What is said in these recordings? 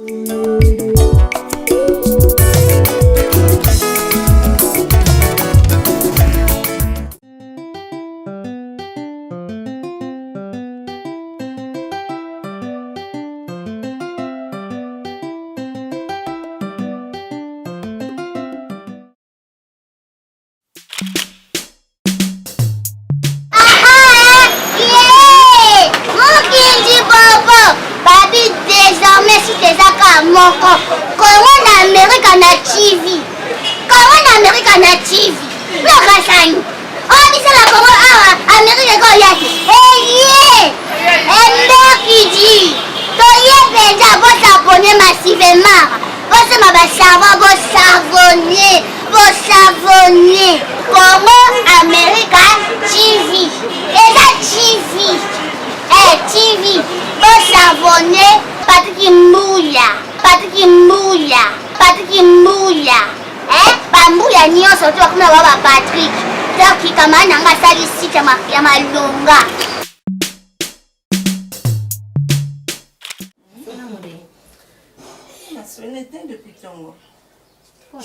Je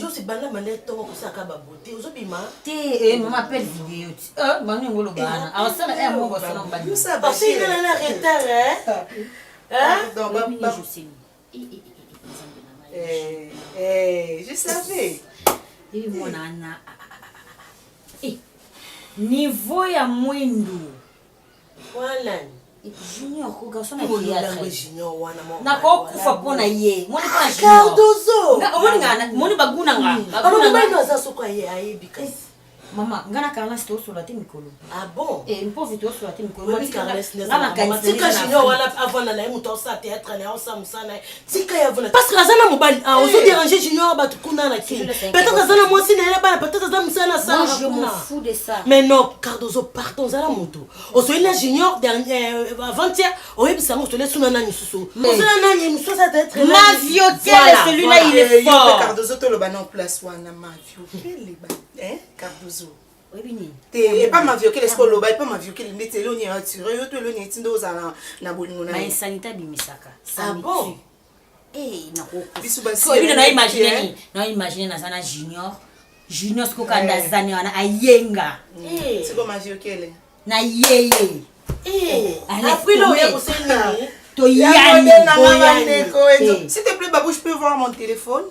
suis banal, mais tu as un beauté. Aujourd'hui, maman appelle vidéo. Manu ngolo bana. Alors ça là mon boss non bani. Nous ça parce qu'il est en retard hein. Je sais. Je savais. Et mon nana. Niveau ya mwendo. Voilà. Junior ko garçon na théâtre. Junior wana mo. Na ko kufa pona ye. Moni pa junior. Cardozo. Moni ngana, moni baguna nga. Baguna nga no za soko ye ayebika. Mama, ngana Carla sto sur la te mikolo. Ah bon? Et on peut sur la te mikolo. Moni Carla ngana tika junior wana avant na muto sa théâtre na osa musana. Tika ya vona. Parce que azana mobali, ozo déranger junior ba tukuna na ki. Peut-être azana moi si na ba peut-être azana musana sa. Moi je me fous de ça. Mais non, Cardozo partons zala moto. Ozo ina junior dernier avant-hier, oyebisa ngo to le suna nani susu. Ozo nani muso ça d'être ma vioquelle celui-là il est fort. Cardozo to le ban en place wana ma vioquelle ba. Hein Cardozo. Oui bini. Et pas ma vioquelle est-ce que le ba pas ma vioquelle mettre lo ni attirer yo to lo ni tindo za na bolingo na. Ma sanita bimisaka. Ah bon? Na ko. Bisu ba si. Ko bino na imaginer na sana junior. Junior ko kanda zani wana ayenga. C'est comme ma vioquelle. Na yeye. Après là on est nini? To yani. S'il te plaît babou, je peux voir mon téléphone?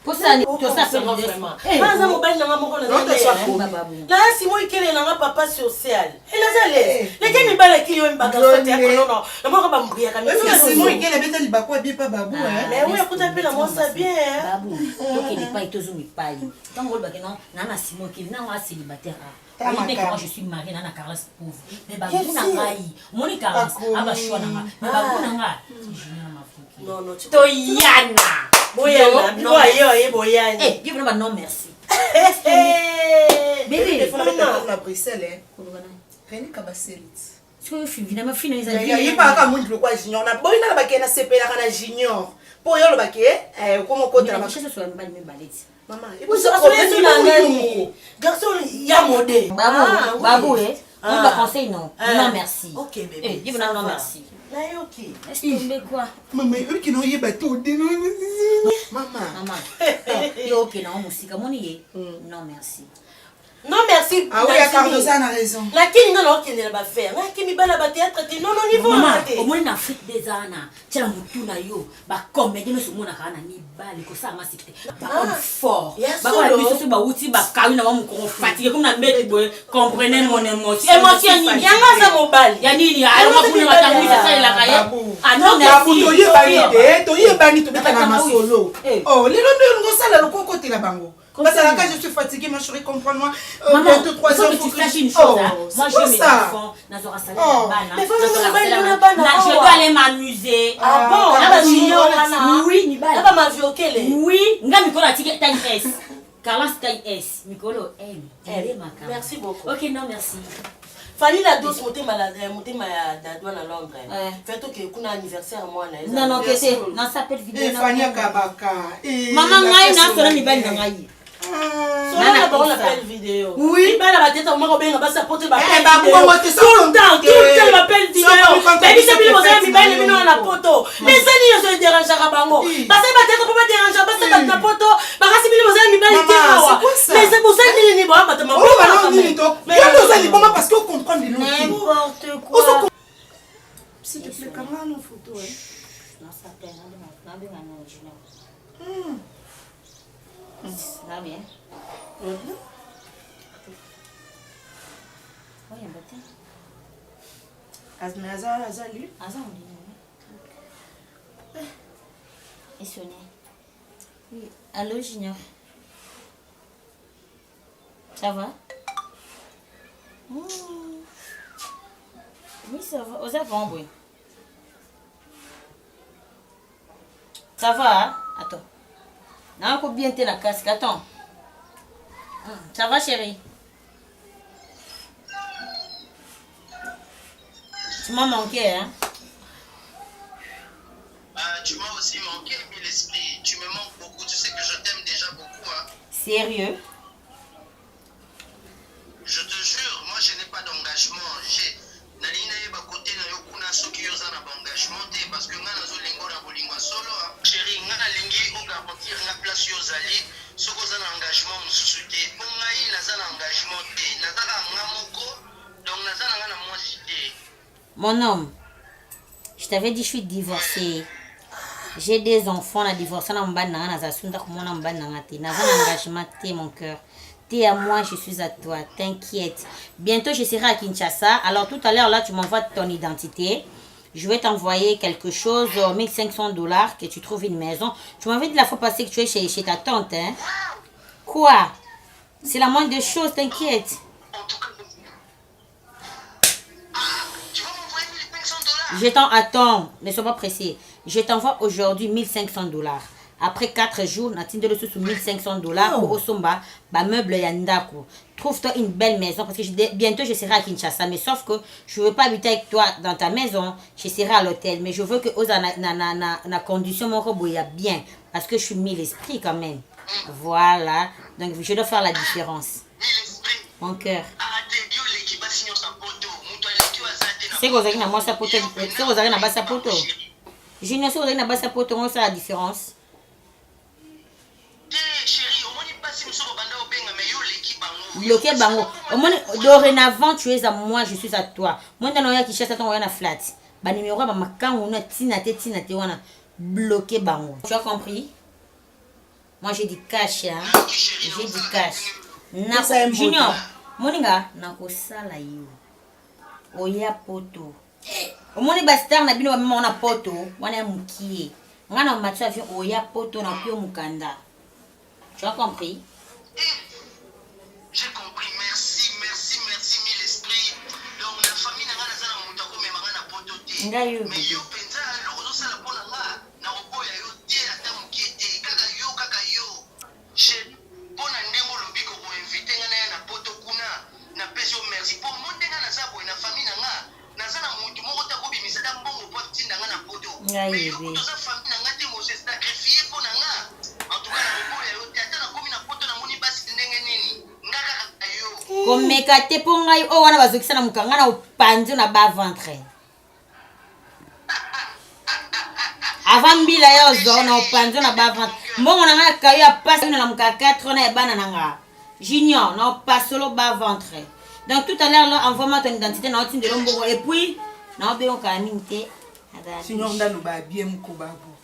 Pour ça to ça fait vraiment. Pas mobile na moko na. Là si moi ikele na papa social. Elle azale. Les gens mi bala ki yo mbaka sote ya kono. Na moko ba mbria ka mi. Si moi ikele beta libako bien pas babou hein. Mais oui écoute appelle moi ça bien. Babou. Donc il n'est pas itozumi pai. Tant gol ba non na na Simon ki na wa célibataire. Mais quand je suis mariée nana Carla pauvre. Mais babou na ngai. Moni Carla aba choix na nga. Mais babou na nga. Junior ma fille. Non non. To yana. Boyana, Boyana. Eh, dis vraiment non merci. Bébé, il faut la mettre à Bruxelles hein. Rien qu'abaselit. Tu fais finalement finir les amis. Il pas comme monde le quoi junior na boy na ba ke na CP la junior. Pour yo le ba ke comment côté la marché soit une balle même balette. Maman, vous savez na ngani. Garçon ya modé. Babou on va conseiller non. Non merci. OK bébé. Eh, dis vraiment non merci. OK. Est-ce que quoi? Maman, eux qui n'ont pas tout dit non. Maman. Yo OK non musique moni non merci. Non merci. Ah oui, Cardozo a raison. La qui n'a pas qu'elle va faire. La qui mi bala ba théâtre non niveau. Maman, au moins en Afrique des ana, tela mutu na yo, ba comédie no sumona kana ni bali ko sa ma sikte. Ba fort. Ba ko biso se ba uti ba kawi na mu ko fatigué comme na mbeti boy, comprenez mon émotion. Émotion ni yanga za mobali. Ya nini alors ma kuna batanguisa ça la kaya. Ah non merci. To yebani to beta na masolo. Oh, les londo ngo sala lo kokoti la bango. Parce que quand je suis fatiguée, ma chérie, comprends-moi. Maman, 2-3 heures, faut que tu saches une chose. Moi, je mes enfants, Nazora Salé, je dois aller m'amuser. Ah bon? Oui, Nibal. Là, ma vie, ok. Oui, nga mikolo atike taille S. Carla taille S. Mikolo M. Merci beaucoup. Ok, non, merci. Fanny la douce monter ma dadouane à Londres. Faites que kuna anniversaire moi na. Non non, que c'est non ça peut vidéo. Fanny Kabaka. Maman ngai na sona mibali na ngai. Solo on appelle vidéo. Oui. Bah la tête on m'a bien bah ça porter bah. Tout le temps m'appelle vidéo. Mais ça bien vous avez mis bah les na poto. Mais ça ni je dérange à bango. Parce que bah tête pas dérange parce que na poto. Bah si bien vous avez mis bah les mais c'est pour ça que ni bah ma oh non to. Mais vous allez pas parce que comprendre n'importe quoi. S'il te plaît comment nos photos hein. Non ça peine non bien non junior. Ça bien. Oui, un bâtiment. Azali. Et sonné. Oui. Allô, Junior. Ça va? Oui, ça va. Aux avant, oui. Ça va, hein? Attends. Non, faut bien te la casque. Attends. Ça va, chérie? Tu m'as manqué, hein? Tu m'as aussi manqué, mais l'esprit, tu me manques beaucoup. Tu sais que je t'aime déjà beaucoup, hein? Sérieux? Je te jure, moi je n'ai pas d'engagement. Parce que chérie, on garantir la place Yozali. Ce qu'on a un engagement, on a un engagement. Mon homme, je t'avais dit je suis divorcée. J'ai des enfants, on a divorcé, on a un engagement, mon cœur. T'es à moi, je suis à toi, t'inquiète. Bientôt, je serai à Kinshasa. Alors tout à l'heure, là, tu m'envoies ton identité. Je vais t'envoyer quelque chose, $1500, que tu trouves une maison. Tu m'avais dit la fois passée que tu es chez ta tante, hein? Quoi? C'est la moindre des choses, t'inquiète. Attends, ne sois pas pressé. Je t'envoie aujourd'hui $1500. Après 4 jours, on a sous $1500 pour Osomba, meuble Yandaku. Trouve-toi une belle maison parce que bientôt je serai à Kinshasa. Mais sauf que je ne veux pas habiter avec toi dans ta maison. Je serai à l'hôtel. Mais je veux que na condition mon robot y a bien. Parce que je suis mis l'esprit quand même. Voilà. Donc je dois faire la différence. Mon cœur. C'est que vous avez na sa poto. C'est que vous avez na sa poto. Je ne sais pas na sa poto. On sait la différence. Bloqué bango. Dorénavant, tu es à moi, je suis à toi. Moi, dans le qui cherche à t'envoyer un flat. Bah, numéro, bah, ma quand on a tinate, wana. Bloqué bango. Tu as compris? Moi, j'ai dit cash, hein. J'ai dit cash. Nako, Junior. Moninga, nako sala yo. Oya poto. Omoni bastar na bino ba mema na poto, wana mukie. Ngana matcha avion oya poto na pio mukanda. Tu as compris? J'ai compris, merci mille esprits. Donc la famille n'a pas de monde comme mangana pototé. Mais yo penza le ça la pona nga na oboya yo tie ata mukete kaka yo. Chez pona ndemo lobiko ko inviter nga na poto kuna na peso merci pour monde nga na sabo na famille nga na sana muntu moko ta ko bimisa da mbongo po tinda nga na poto. Mais yo to sa famille nga te mo se sacrifier pona nga. En tout cas na oboya yo tie ata na komi na poto na moni basi ndenge nini. Komeka te po ngai o wana bazokisa na mukanga na opanzi na ba ventre. Avant mbila yo zo na opanzi na ba ventre. Mbongo na ngai kayo ya passe na muka 4 na ebana na nga. Junior na opasolo ba ventre. Donc tout à l'heure là envoie-moi ton identité na otinde lo mbongo et puis na obéon ka minte. Sinon ndalo ba bien mukobabo.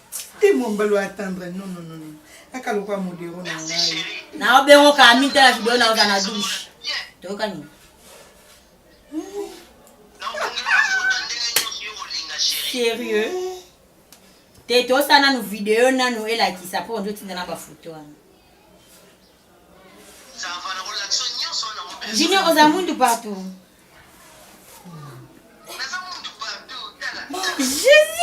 Et mon balo attendre non. Akalo kwa modero na ngai. Na obéon ka minte la vidéo na na douche. Tokani. Sérieux? T'es tout ça dans nos vidéos, dans nos là qui ça pour nous tenir dans la photo. Junior aux amours de partout. Jésus!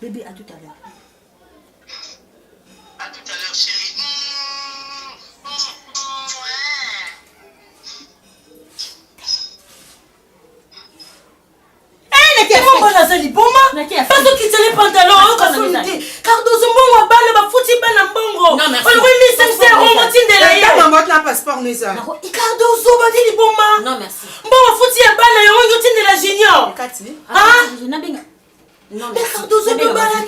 Bébé, à tout à l'heure. À tout à l'heure, chérie. bazali boma bazokitisa le pantalon okasolite Cardozo mbongo abana bafuti bana mbongo olokoli 1500 euro otindela ye maman na passeport neza Cardozo bazali boma mbongo bafuti ya bana yango ngi otindela junior mais Cardozo tobala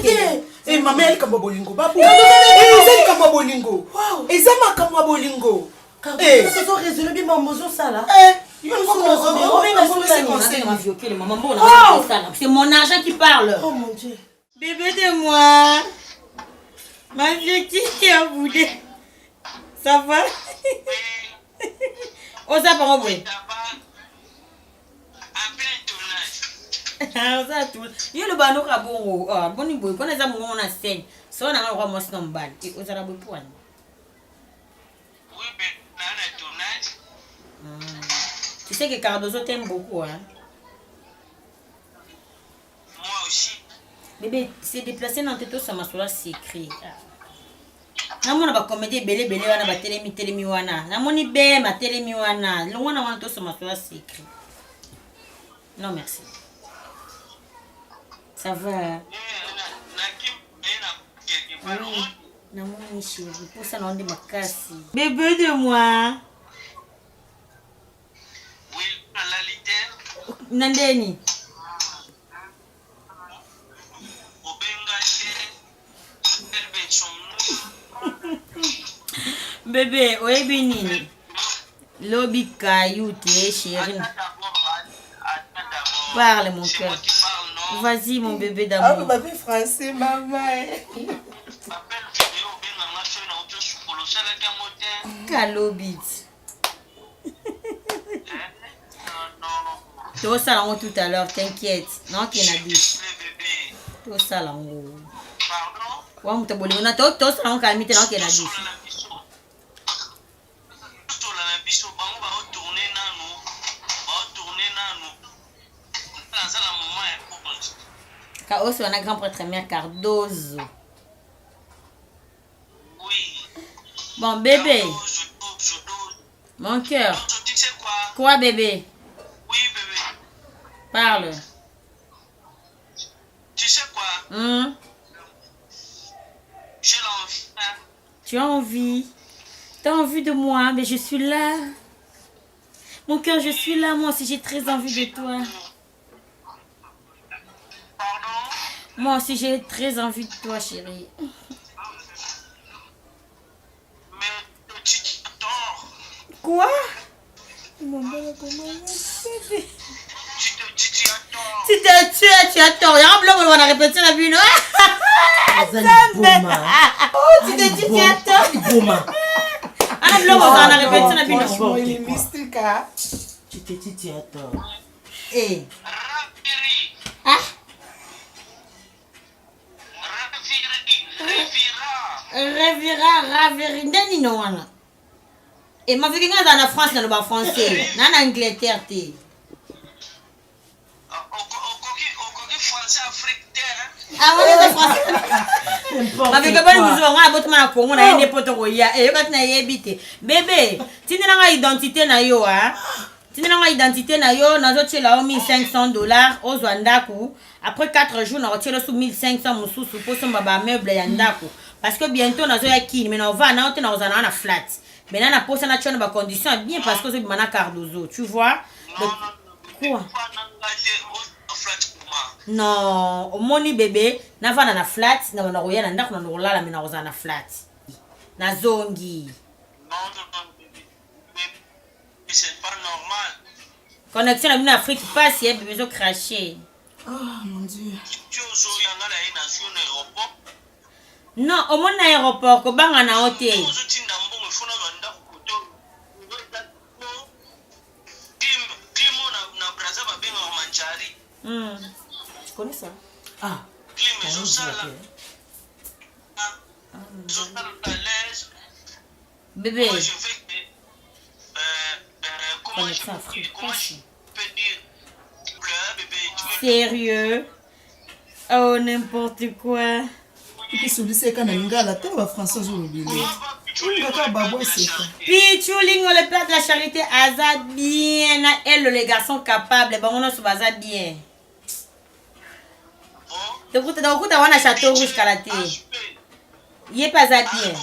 te mama elikambo bolingo babu eza likambo bolingo eza makambo ya bolingo Cardozo résolve bien maman sala c'est mon argent qui parle. Oh mon Dieu. Bébé de moi. Ma fille qui est à bouder. Ça va? Oh, ça va, oui. Ça tout. Il y a le bano kabongo. Ah, boni boy. Quand les amis vont na scène, ça on a un ramos non ban. Et aux arabes point. Oui, mais nana tournage. Tu sais que Cardozo t'aime beaucoup, hein? Moi aussi. Bébé, c'est déplacé dans tes ça m'a sur secret. Namona ba comédie belé wana ba télémi wana. Namoni be ma télémi wana. Le wana wana to ça m'a sur secret. Non merci. Ça va. Namoni chérie, pour ça on dit ma casse. Bébé de moi. Oui, la litère. Nandeni. Bébé, oyebi nini? Lobi caillou, chérie. Parle mon cœur. Vas-y mon bébé d'amour. Ah, bébé français, maman. Calobit. Tout ça là tout à l'heure, t'inquiète. Non, qu'il y en a dit. Tout ça là. Wa mutaboli na to ça là calme non qu'il y en a dit. Aussi, on a grand prêtre mère Cardozo. Oui. Bon, bébé. Mon cœur. Quoi, bébé? Oui, bébé. Parle. Tu sais quoi? J'ai l'envie. Hein? Tu as envie? Tu as envie de moi, mais je suis là. Mon cœur, je suis là. Moi aussi, j'ai très envie de toi. Moi aussi, j'ai très envie de toi, chérie. Mais tu t'attends. Quoi? Tu attends. Tu attends. Il y a un blanc, on va répéter la vie, non? Oh, tu te dis, tu attends. Un blanc, on va répéter la vie, non? Il est mystique, hein? Tu te dis, tu attends. Eh. Ah? Raviri, ndeni no wana. Et ma vie dans la France, dans le français, dans l'Angleterre, t'es. Français Afrique. Ah ouais, c'est français. Ma vie quand même nous avons un na Congo na yende poto ya. Et quand na yebite. Bébé, tu n'as pas identité na yo hein. Tu n'as pas identité na yo, na zo tshela $1,500 au Zwandaku. Après 4 jours, na retire sous 1,500 mususu pour son baba meuble ya ndako. Parce que bientôt na zo ya kini, mais on va na on na na flat. Maintenant na posa na tshona ba conditions bien parce que c'est mana Cardozo, tu vois? Quoi? Non, au moni bébé, na va na flat, na na roya na ndako na rolala mais na roza na flat. Na zongi. Non, c'est pas normal. Connexion à l'Afrique passe, il y a besoin de cracher. Oh mon Dieu. Non, au moins l'aéroport, au bang en hôtel. Tu connais ça? Ah. Bébé. Connexion Afrique. Sérieux? Oh, n'importe quoi. Pichouling, le père de la charité, Azad bien. Elle, les garçons capables, bon, on a ce bazar bien. Donc tu as un château rouge karaté. Il est pas à bien.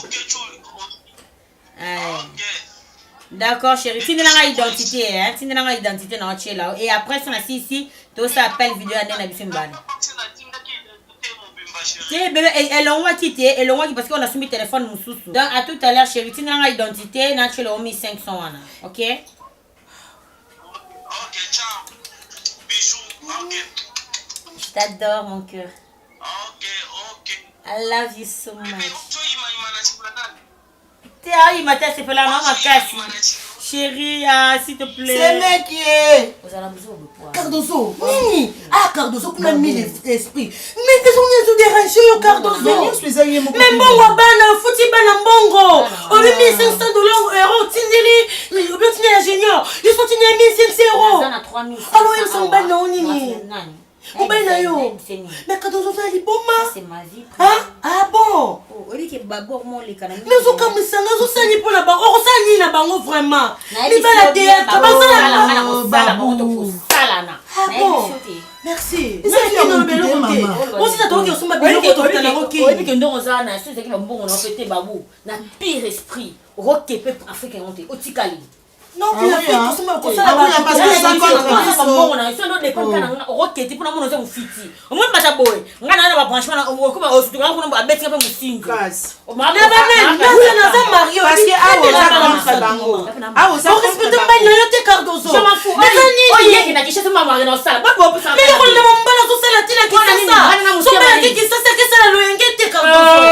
D'accord chérie, tu n'as pas identité hein, tu n'as pas identité dans chez là et après ça ici, tout ça appelle vidéo à na bisimban. Elle envoie quitter, elle envoie parce qu'on a soumis téléphone mususu. Donc à tout à l'heure chérie, tu n'as pas identité, na chez là on met 500 wana. OK? Ok, ciao. Bisous. Ok. Je t'adore mon cœur. Ok. I love you so much. Mais Il m'a c'est pas la maman casse. Chérie, s'il te plaît. C'est mec qui est. Vous allez besoin de quoi? Cardozo. Nini. Ah, Cardozo, qu'on a mis l'esprit. Mais qu'est-ce qu'on est tout dérangé, yo, Cardozo? Mais bongo, bana, fouti bana bongo. On lui met 500 $, euros, tindeli, on peut tenir ingénieur. Ils sont tenus 1500 euros. On a 3000. Alors, ils sont bana, on y est. On bana, yo. Mais Mais Cardozo, ça, il est bon, ma. c'est ma vie. Ah bon? Oh, il est babor mon les canaux. Mais zo comme ça, zo sani pour la bango, on sani na bango vraiment. Il va la théâtre, merci. C'est qui dans le belo côté. On s'est attendu sur ma belo côté na roki. Oui, que nous on a c'est qui bon on a fait babou. Na pire esprit. Roki peuple africain on te otikali. Non, il a fait tout ça comme ça. Ah oui, parce que ça compte. On a ça non dépend kana roki pour na mono za mfiti. O mo bata boy. Ngana na ba branchement o kuma o sutu ngana kuna ba beti ka pe musinga. O ma ba na za Mario parce que ah on a comme bango. Ah on ça respecte pas yo te Cardozo. Je m'en fous. Oh yeki na kisha ma Mario na sala. Ba bo ça. Mais on le mbala so sala tina ki ça. So ba ki ça c'est que ça lo ngete Cardozo.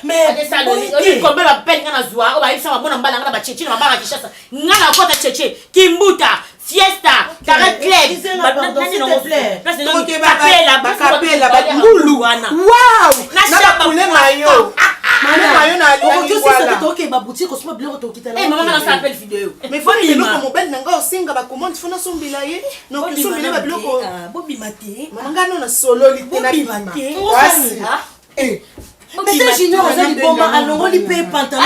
Mais ça le comme ba peine ngana zwa o ba isa ma bona mbala ngana ba chechi na ba kisha ça. Ngana kota chechi Kimbuta Fiesta, Carré Club, s'il te plaît. Bakapela, Bakulu. Waouh! Na poulet mayo. Mayo na donc si ça te toque ba boutique osma bleu to kita là. Eh maman na s'appelle vidéo. Mais faut que nous comme belle nanga osinga ba commande fona sombila ye. Donc sombila ba bloko. Bobi maté. Mangano na solo lité na bimama. Eh. Mais c'est junior on a dit bon alors on lui paye pantalon.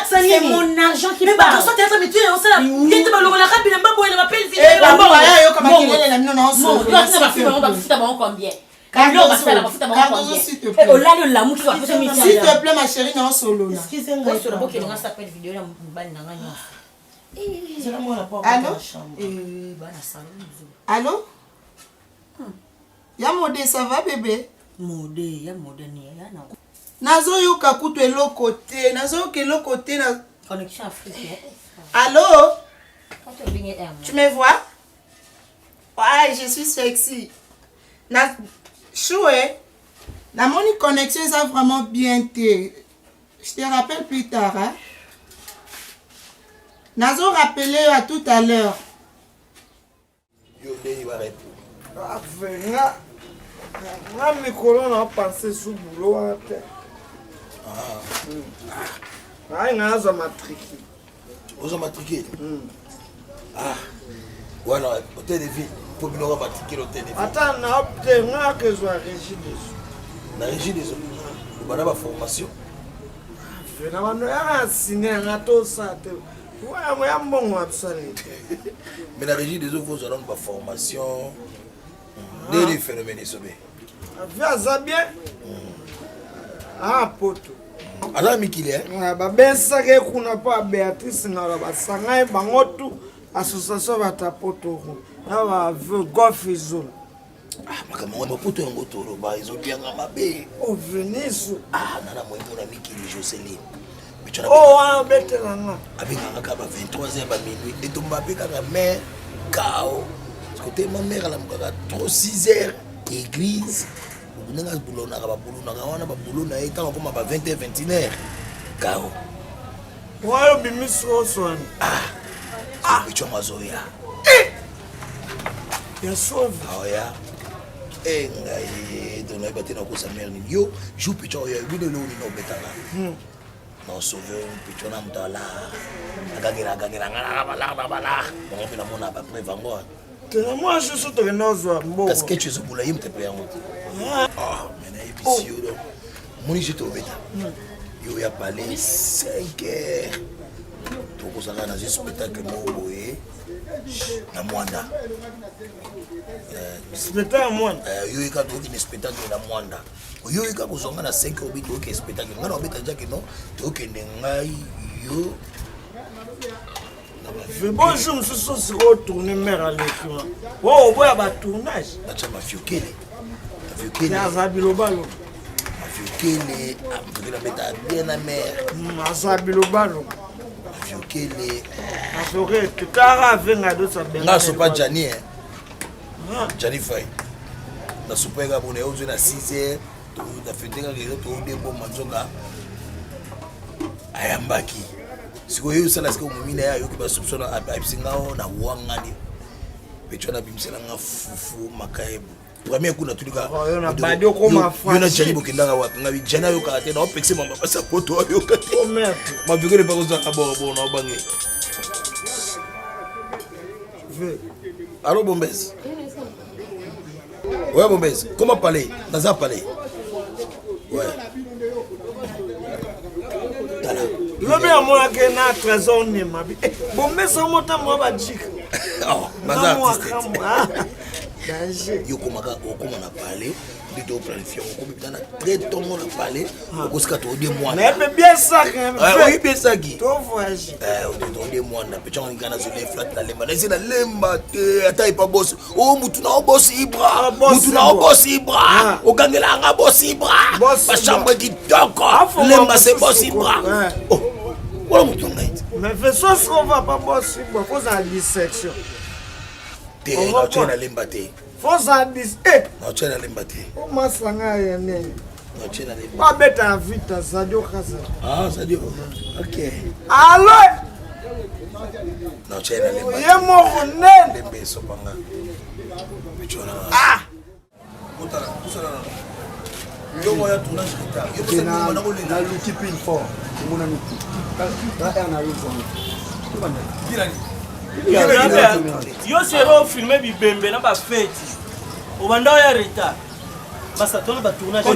C'est mon argent qui mais pas ça théâtre mais tu es on ça il te ba la rapide mba boy na appelle vidéo. La bon ya yo kama kilele na mino na so. Toi tu vas faire on va futa ba combien? Carlo va faire la futa ba combien? Et au là le l'amour qui va faire mi. S'il te plaît ma chérie na solo là. Excusez-moi sur le bok il s'appelle vidéo na mbali na nganya. Allô? Bana salon. Allô? Ya modé ça va bébé? Modé ya ni ya na. Nazo yoka kutu eloko te, nazo yoka eloko te na connexion africaine. Allô? Tu me vois? Ouais, je suis sexy. Na choué. La mon connexion ça vraiment bien te. Je te rappelle plus tard hein. Nazo rappeler à tout à l'heure. Yo dei va répondre. Ah, venga. Na mikolo na penser sous boulot à terre. Ah, il y a un matriqué. Vous avez matriqué? Ah, voilà, hôtel de ville. Pour nous avoir matriqué l'hôtel de ville. Attends, on a obtenu que je sois régie des eaux. La régie des eaux. Vous avez la formation. On a signé un atout ça. Ouais, bon, mais la régie des eaux, vous avez une formation. Des phénomènes de sommet. Viens, ça bien? Ah, poto. Alors, Mikile, ben ça que kuna pas Béatrice na ba sanga bangotu association ba tapoto. Na ba golf zone. ah, makambo ba poto ngo toro ba izo bianga mabe. O Venise. Ah, nana mo na Mikile Joseline. Oh, ah, bête là. Avec un gars 23h ba minuit et tomba pe ka mère cao. Parce que ma mère la mukaka trop 6h église. On a boulot na ba boulot na wana ba boulot na eta comme ba 20h 21h. Cao. Wa bimiso so. Ah, bicho mazoya. Ya sauve. Ah ya. Ngai dona batena ko sa mère ni yo, jou picho ya bino lo ni no betala. Non sauver picho na mtala. Agagera ngana bala. On peut na mona ba prévango. Moi je suis de nozo mbo. Parce que tu es boula yim te pe yango. Ah, mais na ebisio do. Moni je to beta. Yo ya parlé 5h. Toko sanga na spectacle mo boye. na Mwanda. Spectacle Mwanda. Yo ika to ki spectacle na Mwanda. Yo ika kozonga na 5 obi to ki spectacle. Ngana obeta jaki no to ki ngai yo. Bonjour, je suis retourné mère à l'écran. Oh, ouais, bah tournage. Acha mafiokele. Mafiokele. Azabilobalo. Mafiokele, amukela beta bien na mère. Azabilobalo. Mafiokele. Mafiokele, tukara venga do sa benga. Nga sopa Jani hein. Jani Fay. Na sopa ga bone ozo na 6h, to da fendenga lelo to debo manzonga. Ayambaki. Siko yo sala siko mumina ya yo kiba soupçonna abisingao na wangani. Pechona bimsela nga fufu makaebu. Premier kuna tulika na badio koma France. Yo na Jani bokendanga wapi ngabi Jani yo kate na opexé mamba pasa poto yo kate. Oh merde. Ma vigore pas koza kaboro na bangi. Allô Bombez. Ouais Bombez, comment parler? Naza parler. Ouais. Lobi amona ke na trésor ne mabi. Bombez o mota mo ba jika. Oh, Naza artiste. Danger. Yo komaka okoma na parler, plutôt planifier okoma na très tongo na parler, okoska to 2 mois. Mais bien ça quand même. Oui, bien ça qui. To voyage. On 2 mois na pecha ngana zo les flat na lemba. Na zina lemba te ata ipa boss. Oh mutu na boss Ibra. Mutu na boss Ibra. Okangela nga boss Ibra. Ba chambre qui doko. Lemba c'est boss Ibra. Oh. Wala mutu ngai. Mais fais ça ce qu'on va pas boss Ibra, faut ça dissection. Te na chena lemba te. Faut ça dis Na chena lemba te. O masanga ya nene. Na chena lemba. Pas beta vite Sadio Kaza. Ah, Sadio. OK. Allo. Na chena lemba. Ye mo nene. Lembe sopanga. Bichona. Ah. Mutala, kusala. Yo moya tournage kita. Yo pesa mwana ngole na luki pin fort. Mona luki. Ta er na yuzo. Bilani. Yo sero filmer bibembe na ba fête. Obanda ya retard. Basa tona ba tournage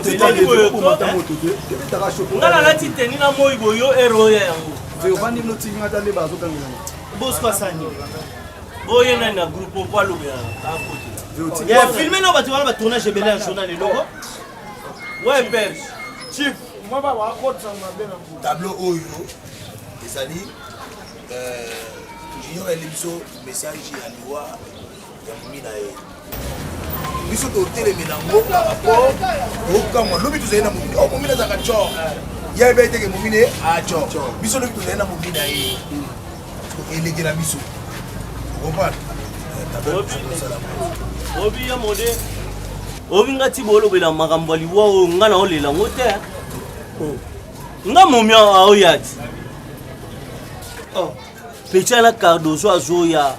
ngala lati teni na moi boyo ero ya yango. Ve obandi no tinga ta le bazo kangela. Boss kwa sani. Boye na groupe kwa lo ya akote. Ya filmer no ba tournage ba tournage bela ya journal logo. Ouais père. Chief, moi ba wa kota mabena. Tableau oyo ezali junior elimso message ya liwa ya mumina ye. Biso to telemena ngo par rapport au kama lobi tuzali na mumina. Oh mumina zaka cho. Ya bete ke mumine a cho. Biso lobi tuzali na mumina ye. Eleke la biso. Comprendre? Obi ya mode. Obi ngati bolo bela makambo liwa o ngana olela ngote. Nga momia aoyati. Oh. Pecha na Cardozo azoya.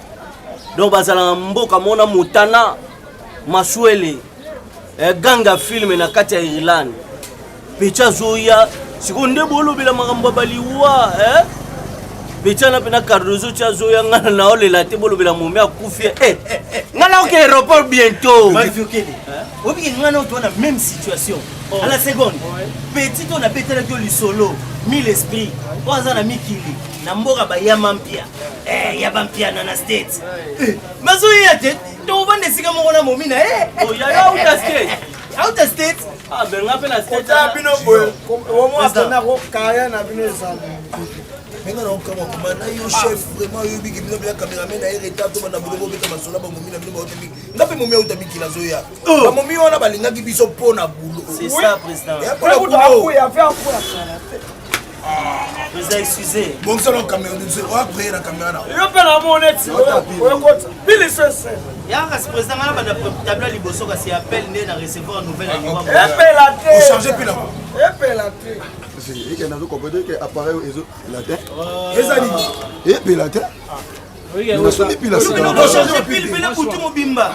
Donc bazala mboka mona mutana maswele. Ganga film na kati ya Ireland. Pecha azoya sikonde bolo bila makambo baliwa Pecha na pena Cardozo chazoya ngana na olela te bolo bila momia kufia. Ngana ok aéroport bientôt. Mafiokele. Obi ngana on a même situation. À la seconde. Petit on a pété la gueule solo. Mille esprits. Oza na mikili. Na mboka ba yamampia. Ya bampia na state. Mazoya te. To vande sika mo na momina Oh ya outa state. Outa state. Ah ben ngape na state. Kota bino boy. Au moins tona ko kaya na bino ça. Menga na okama kuma na yo chef vraiment yo biki bino bila cameraman na retard to bana bobo beta masola ba momina bino ba otembi. Ngape momia utabiki la zoya. Ba momi wana balinga ki biso pona boulot. C'est ça président. Ya pour boulot. Ya faire pour Vous excusez. Bon ça la caméra de ce roi créer la caméra. Yo pe la monnaie. Pile c'est. Ya ka président ngana ba tableau liboso ka si appel né na recevoir nouvelle animal. Epela te. On charger puis là. Epela te. C'est que nazo comprendre que appareil ezo la tête. Ezali. Et puis la tête. Oui, On a sonné puis la Yo no changer pile pile kutu mobimba.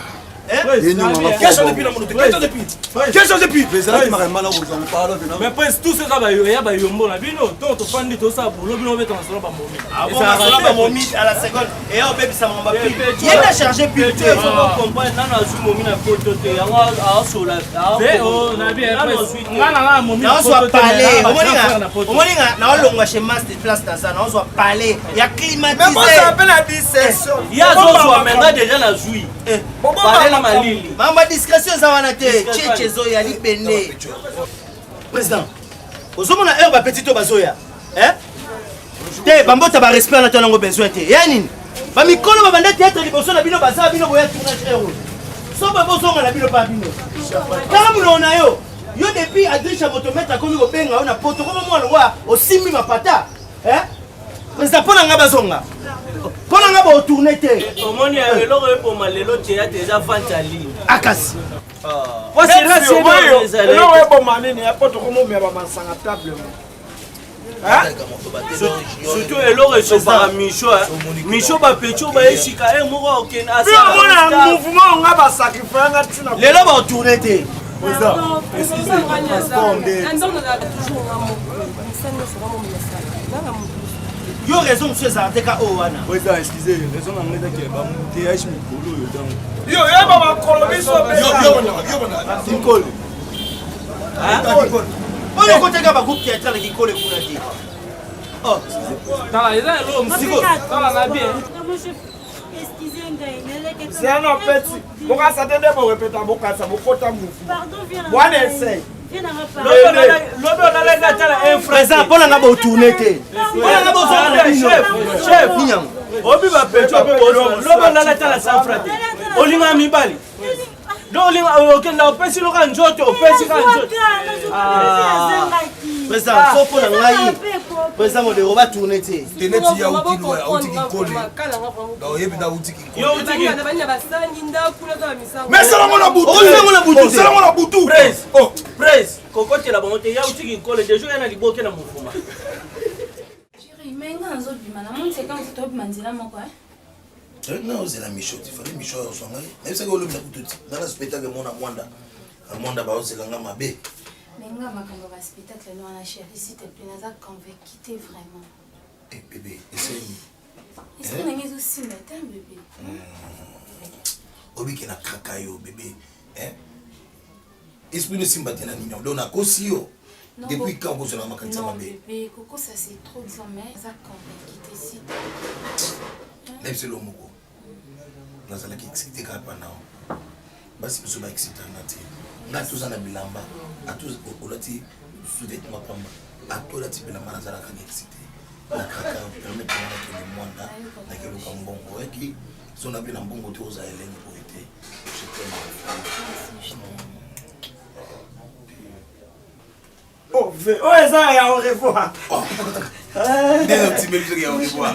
Quelle chose depuis la monoté? Quelle chose depuis? Quelle chose depuis? Mais presque tout ce que vous avez yombo na bino, donc tu fandi to ça boulot bino beto na solo ba momi. Ah bon, na solo ba momi à la seconde. Et on bébé ça m'a pris. Il a chargé plus de temps. On comprend nana zu momi na photo te yango a sola. Oh na bien nana momi. Na soit parler. Au moninga na olongwa chez master place dans ça, na soit parler. Il y a climatisé. Mais moi ça appelle la discussion. Il y a zo maintenant déjà na zui. Parler na malili. Mama discrétion ça wana te. Chechezo ya libende. Président. Ozomona heure ba petit to bazoya. Te bambota ba respect na tonango besoin te. Ya nini? Ba mikolo ba banda théâtre liboso na bino baza bino boya tournage héros. So ba bozonga na bino pa bino. Kala mulona yo. Yo depuis Adricha motomètre komi ko benga ona poto ko mo lwa osimbi mapata. Président pona nga bazonga. Pona nga ba tourner te. Omoni ya eloko e pour malelo théâtre déjà vantali. Akasi. Moi c'est là c'est moi. Non ouais bon manene ya poto ko mo me ba masanga table. Surtout eloko so para Micho. Micho ba pecho ba esika e moko okena asa. Mona mouvement nga ba sacrifier nga tina. Lelo ba tourner te. Président. Yo raison monsieur Zarteka Owana. Président, excusez, raison na ngeza ke ba TH mikolo yo donc. Yo ya ba ba kolobiso be. Yo Nicole. On est côté ba groupe théâtre qui colle kuna ti. Oh, tala eza lo msiko. Tala na bien. C'est un petit. Pourquoi ça te demande répéter mon cas ça mon kota mou. Pardon, viens. Moi essaye. Lobo na la tala un présent pour nga ba tourner te. Pona nga ba chef. Niam. Obi ba pecho pe bozo. Lobo na la tala sans frate. Olinga mibali. Olinga okenda opesi lo ka njoto, opesi ka njoto. Président, faut pour ngai. Président modero ba tourner te. Teneti ya utilo ya utiki kole. Da oyebi da utiki kole. Yo utiki. Mais c'est la mona butu. C'est la mona butu. Presse. Oh, presse. Kokote la bonté ya utiki kole déjà yana liboke na mufuma. Chérie, mais nga nzo bima na mon c'est quand tu top manzila moko Non, c'est la Micho. Il fallait Micho au son mari. Même ça que le butu. Dans le spectacle mon Mwanda. Mwanda ba c'est langa mabe. Mais nga makambo ba spectacle no na chérie s'il te plaît naza convaincu vraiment. Eh bébé, essaye. Est-ce que na ngezo si matin bébé? Obi kena kakayo bébé. Esprit de sympathie na nino. Donc na kosi yo. Depuis quand vous avez makanisa mabe? Non bébé, Coco ça c'est trop disant mais naza convaincu si. Même c'est le moko. Nazala ki excité ka pa nao. Basi biso ba excité na te. Na tous na bilamba, a tous olati sous-vêtement pamba. A tous la type na manazala ka excité. Na kaka permet de na ke Mwanda, na ke luka mbongo eki. So na bila mbongo te oza elenge po ete. Je t'aime. Oh, ça y a au revoir. Des petits bébés qui au revoir.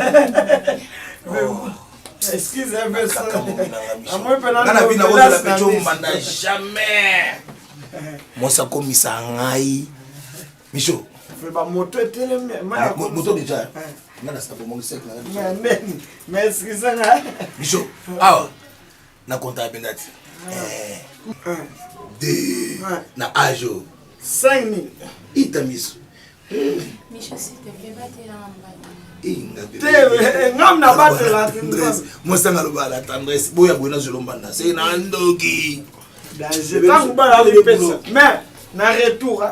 Excusez-moi, ça. Jamais. Moi, ça comme ça, ngai. Micho. Moto déjà. Mais excusez-moi. Micho. Ah, na compta benati. Na ajo. 5 000. Itamiso. Micho, s'il te plaît, battez la moi ça n'a pas la tendresse boya boya zolombanda c'est nandoki je t'en bats la personne mais na retour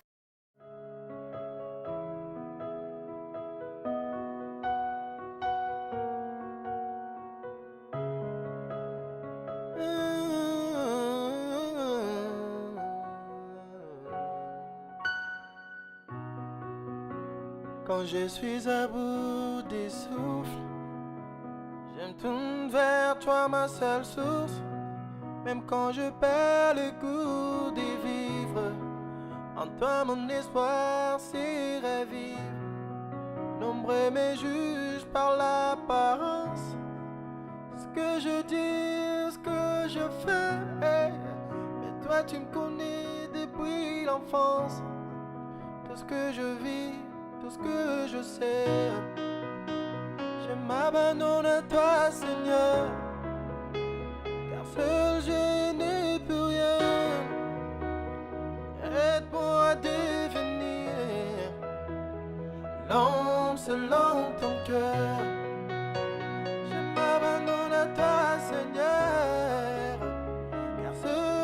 Quand je suis à bout des souffles, je me tourne vers toi, ma seule source. Même quand je perds le goût des vivres, en toi mon espoir s'y ravive. Nombreux me jugent par l'apparence, ce que je dis, ce que je fais. Mais toi tu me connais depuis l'enfance, tout ce que je vis. Tout ce que je sais, je m'abandonne à toi, Seigneur, car seul je n'ai l'homme selon ton cœur.